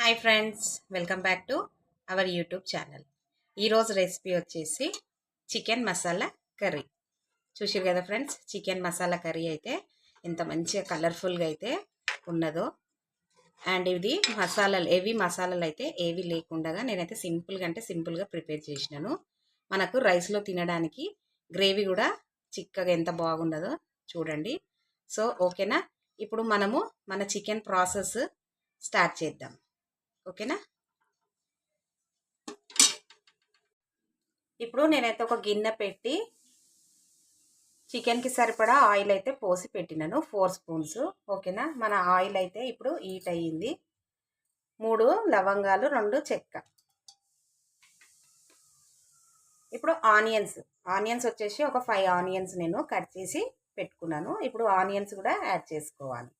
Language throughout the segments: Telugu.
Hi friends, welcome back to our YouTube channel. ఈరోజు రెసిపీ వచ్చేసి చికెన్ మసాలా కర్రీ. చూసారు కదా ఫ్రెండ్స్, చికెన్ మసాలా కర్రీ అయితే ఎంత మంచిగా కలర్ఫుల్గా అయితే ఉన్నదో. అండ్ ఇది మసాలాలు అయితే ఏవి లేకుండా నేనైతే సింపుల్గా ప్రిపేర్ చేసినాను. మనకు రైస్లో తినడానికి గ్రేవీ కూడా చిక్కగా ఎంత బాగున్నదో చూడండి. సో ఓకేనా, ఇప్పుడు మనము మన చికెన్ ప్రాసెస్ స్టార్ట్ చేద్దాం. ఓకేనా, ఇప్పుడు నేనైతే ఒక గిన్నె పెట్టి చికెన్కి సరిపడా ఆయిల్ అయితే పోసి పెట్టినాను, 4 స్పూన్స్. ఓకేనా, మన ఆయిల్ అయితే ఇప్పుడు హీట్ అయ్యింది. 3 లవంగాలు, 2 చెక్క. ఇప్పుడు ఆనియన్స్ వచ్చేసి ఒక 5 ఆనియన్స్ నేను కట్ చేసి పెట్టుకున్నాను. ఇప్పుడు ఆనియన్స్ కూడా యాడ్ చేసుకోవాలి.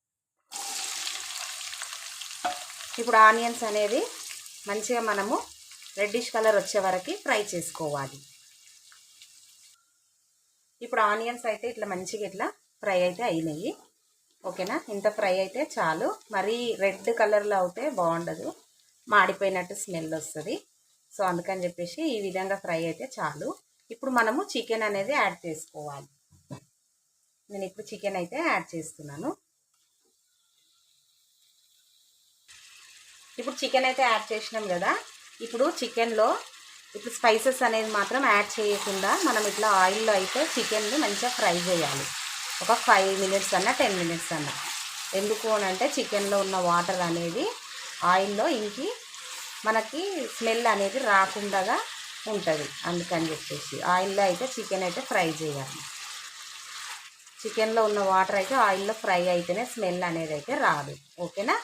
ఇప్పుడు ఆనియన్స్ అనేది మంచిగా మనము రెడ్డిష్ కలర్ వచ్చే వరకు ఫ్రై చేసుకోవాలి. ఇప్పుడు ఆనియన్స్ అయితే ఇట్లా మంచిగా ఫ్రై అయితే అయినాయి. ఓకేనా, ఇంత ఫ్రై అయితే చాలు. మరీ రెడ్ కలర్లో అయితే బాగుండదు, మాడిపోయినట్టు స్మెల్ వస్తుంది. సో అందుకని చెప్పేసి ఈ విధంగా ఫ్రై అయితే చాలు. ఇప్పుడు మనము చికెన్ అనేది యాడ్ చేసుకోవాలి. నేను ఇప్పుడు చికెన్ అయితే యాడ్ చేస్తున్నాను. ఇప్పుడు చికెన్ అయితే యాడ్ చేసినాం కదా. ఇప్పుడు చికెన్లో ఇప్పుడు స్పైసెస్ అనేది మాత్రం యాడ్ చేయకుండా మనం ఇట్లా ఆయిల్లో అయితే చికెన్ని మంచిగా ఫ్రై చేయాలి. ఒక 5 మినిట్స్ అన్నా 10 మినిట్స్ అన్నా. ఎందుకు అని అంటే చికెన్లో ఉన్న వాటర్ అనేది ఆయిల్లో ఇంకి మనకి స్మెల్ అనేది రాకుండా ఉంటుంది. అందుకని చెప్పేసి ఆయిల్లో అయితే చికెన్ అయితే ఫ్రై చేయాలి. చికెన్లో ఉన్న వాటర్ అయితే ఆయిల్లో ఫ్రై అయితేనే స్మెల్ అనేది అయితే రాదు. ఓకేనా,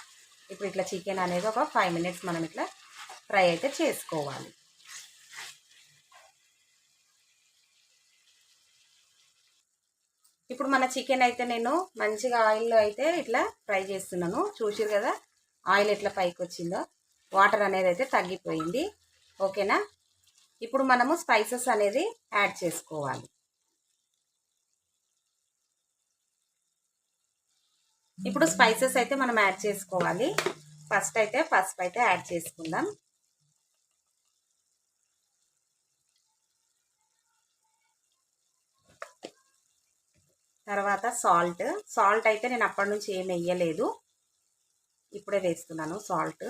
ఇప్పుడు ఇట్లా చికెన్ అనేది ఒక 5 మినిట్స్ మనం ఇట్లా ఫ్రై అయితే చేసుకోవాలి. ఇప్పుడు మన చికెన్ అయితే నేను మంచిగా ఆయిల్లో అయితే ఇట్లా ఫ్రై చేస్తున్నాను. చూసారు కదా ఆయిల్ ఎట్లా పైకి వచ్చిందో, వాటర్ అనేది అయితే తగ్గిపోయింది. ఓకేనా, ఇప్పుడు మనము స్పైసెస్ అనేది యాడ్ చేసుకోవాలి. ఇప్పుడు స్పైసెస్ అయితే మనం యాడ్ చేసుకోవాలి. ఫస్ట్ అయితే పసుపు అయితే యాడ్ చేసుకుందాం. తర్వాత సాల్ట్ అయితే నేను అప్పటి నుంచి ఏం వేయలేదు, ఇప్పుడే వేస్తున్నాను సాల్ట్.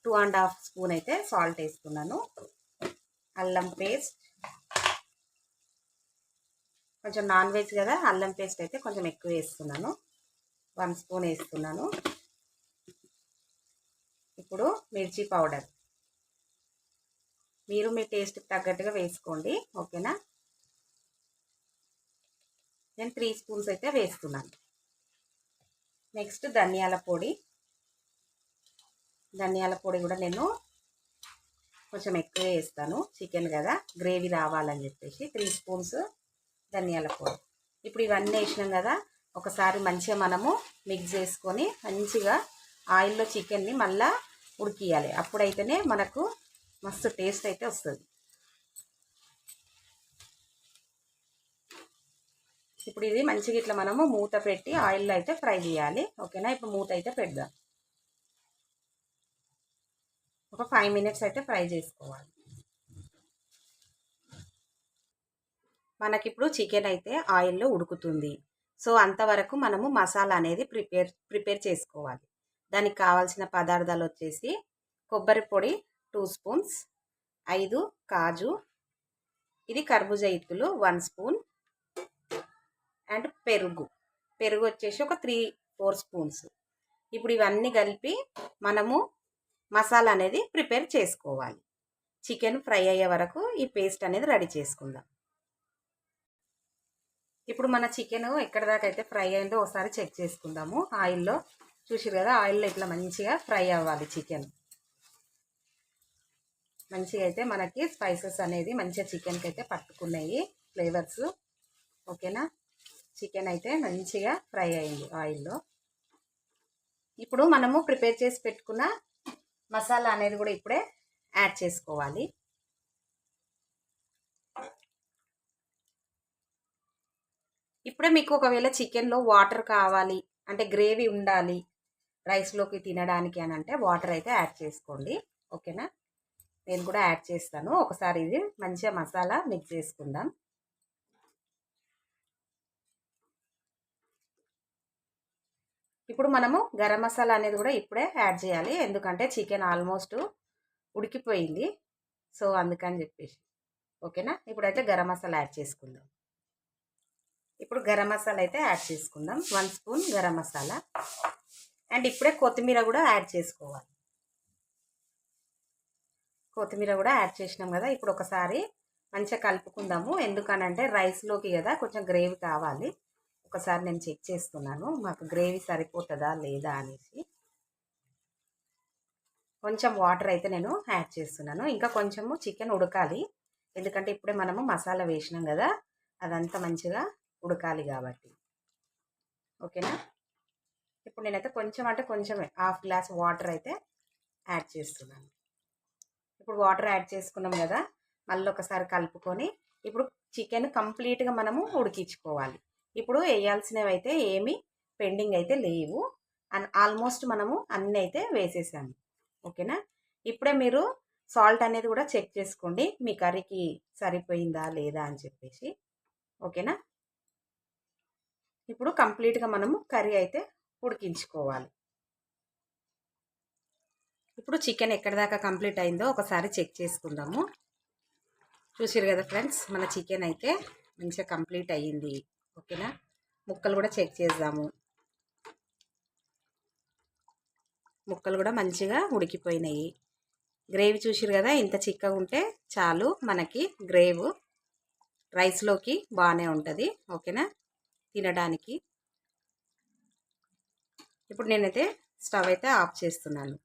2.5 స్పూన్ అయితే సాల్ట్ వేస్తున్నాను. అల్లం పేస్ట్, కొంచెం నాన్ వెజ్ కదా, అల్లం పేస్ట్ అయితే కొంచెం ఎక్కువ వేస్తున్నాను, 1 స్పూన్ వేస్తున్నాను. ఇప్పుడు మిర్చి పౌడర్ మీరు మీ టేస్ట్కి తగ్గట్టుగా వేసుకోండి. ఓకేనా, నేను 3 స్పూన్స్ అయితే వేస్తున్నాను. నెక్స్ట్ ధనియాల పొడి కూడా నేను కొంచెం ఎక్కువ వేస్తాను, చికెన్ కదా గ్రేవీ రావాలని చెప్పేసి 3 స్పూన్స్ ధనియాల పొడి. ఇప్పుడు ఇవన్నీ వేసినాం కదా, ఒకసారి మంచిగా మనము మిక్స్ చేసుకొని మంచిగా ఆయిల్లో చికెన్ని మళ్ళీ ఉడికియాలి. అప్పుడైతేనే మనకు మస్తు టేస్ట్ అయితే వస్తుంది. ఇప్పుడు ఇది మంచిగా ఇట్లా మనము మూత పెట్టి ఆయిల్లో అయితే ఫ్రై చేయాలి. ఓకేనా, ఇప్పుడు మూత అయితే పెడదాం. ఒక 5 మినిట్స్ అయితే ఫ్రై చేసుకోవాలి. మనకిప్పుడు చికెన్ అయితే ఆయిల్లో ఉడుకుతుంది. సో అంతవరకు మనము మసాలా అనేది ప్రిపేర్ చేసుకోవాలి. దానికి కావాల్సిన పదార్థాలు వచ్చేసి కొబ్బరి పొడి 2 స్పూన్స్, 5 కాజు, ఇది కర్బూజా ఇత్తులు 1 స్పూన్, అండ్ పెరుగు వచ్చేసి ఒక 3-4 స్పూన్స్. ఇప్పుడు ఇవన్నీ కలిపి మనము మసాలా అనేది ప్రిపేర్ చేసుకోవాలి. చికెన్ ఫ్రై అయ్యే వరకు ఈ పేస్ట్ అనేది రెడీ చేసుకుందాం. ఇప్పుడు మన చికెన్ ఎక్కడి దాకా అయితే ఫ్రై అయిందో ఒకసారి చెక్ చేసుకుందాము. ఆయిల్లో చూసారు కదా, ఆయిల్లో ఇట్లా మంచిగా ఫ్రై అవ్వాలి చికెన్. మంచిగా అయితే మనకి స్పైసెస్ అనేది మంచిగా చికెన్కి అయితే పట్టుకున్నాయి ఫ్లేవర్స్. ఓకేనా, చికెన్ అయితే మంచిగా ఫ్రై అయింది ఆయిల్లో. ఇప్పుడు మనము ప్రిపేర్ చేసి పెట్టుకున్న మసాలా అనేది కూడా ఇప్పుడే యాడ్ చేసుకోవాలి. ఇప్పుడే మీకు ఒకవేళ చికెన్లో వాటర్ కావాలి అంటే గ్రేవీ ఉండాలి రైస్లోకి తినడానికి అని అంటే వాటర్ అయితే యాడ్ చేసుకోండి. ఓకేనా, నేను కూడా యాడ్ చేస్తాను. ఒకసారి ఇది మంచిగా మసాలా మిక్స్ చేసుకుందాం. ఇప్పుడు మనము గరం మసాలా అనేది కూడా ఇప్పుడే యాడ్ చేయాలి, ఎందుకంటే చికెన్ ఆల్మోస్ట్ ఉడికిపోయింది. సో అందుకని చెప్పేసి. ఓకేనా, ఇప్పుడైతే గరం మసాలా యాడ్ చేసుకుందాం. ఇప్పుడు గరం మసాలా అయితే యాడ్ చేసుకుందాం. 1 స్పూన్ గరం మసాలా. అండ్ ఇప్పుడే కొత్తిమీర కూడా యాడ్ చేసుకోవాలి. కొత్తిమీర కూడా యాడ్ చేసినాం కదా, ఇప్పుడు ఒకసారి మంచిగా కలుపుకుందాము. ఎందుకనంటే రైస్లోకి కదా కొంచెం గ్రేవీ కావాలి. ఒకసారి నేను చెక్ చేస్తున్నాను మాకు గ్రేవీ సరిపోతుందా లేదా అనేసి. కొంచెం వాటర్ అయితే నేను యాడ్ చేస్తున్నాను. ఇంకా కొంచెము చికెన్ ఉడకాలి, ఎందుకంటే ఇప్పుడే మనము మసాలా వేసినాం కదా, అదంతా మంచిగా ఉడకాలి కాబట్టి. ఓకేనా, ఇప్పుడు నేనైతే కొంచెం అంటే కొంచెమే 1/2 గ్లాస్ వాటర్ అయితే యాడ్ చేస్తున్నాను. ఇప్పుడు వాటర్ యాడ్ చేసుకున్నాం కదా, మళ్ళీ ఒకసారి కలుపుకొని ఇప్పుడు చికెన్ కంప్లీట్గా మనము ఉడికించుకోవాలి. ఇప్పుడు వేయాల్సినవి అయితే ఏమీ పెండింగ్ అయితే లేవు. ఆల్మోస్ట్ మనము అన్నీ అయితే వేసేసాము. ఓకేనా, ఇప్పుడే మీరు సాల్ట్ అనేది కూడా చెక్ చేసుకోండి, మీ కర్రీకి సరిపోయిందా లేదా అని చెప్పేసి. ఓకేనా, ఇప్పుడు కంప్లీట్గా మనము కర్రీ అయితే ఉడికించుకోవాలి. ఇప్పుడు చికెన్ ఎక్కడి దాకా కంప్లీట్ అయిందో ఒకసారి చెక్ చేసుకుందాము. చూసారు కదా ఫ్రెండ్స్, మన చికెన్ అయితే మంచిగా కంప్లీట్ అయ్యింది. ఓకేనా, ముక్కలు కూడా చెక్ చేద్దాము. ముక్కలు కూడా మంచిగా ఉడికిపోయినాయి. గ్రేవీ చూసారు కదా, ఇంత చిక్కగా ఉంటే చాలు మనకి. గ్రేవ్ రైస్లోకి బాగానే ఉంటుంది. ఓకేనా, తినడానికి. ఇప్పుడు నేనైతే స్టవ్ అయితే ఆఫ్ చేస్తున్నాను.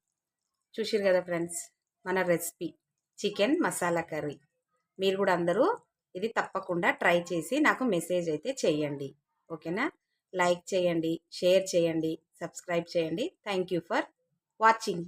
చూసారు కదా ఫ్రెండ్స్, మన రెసిపీ చికెన్ మసాలా కర్రీ. మీరు కూడా అందరూ ఇది తప్పకుండా ట్రై చేసి నాకు మెసేజ్ అయితే చేయండి. ఓకేనా, లైక్ చేయండి, షేర్ చేయండి, సబ్స్క్రైబ్ చేయండి. Thank you for watching.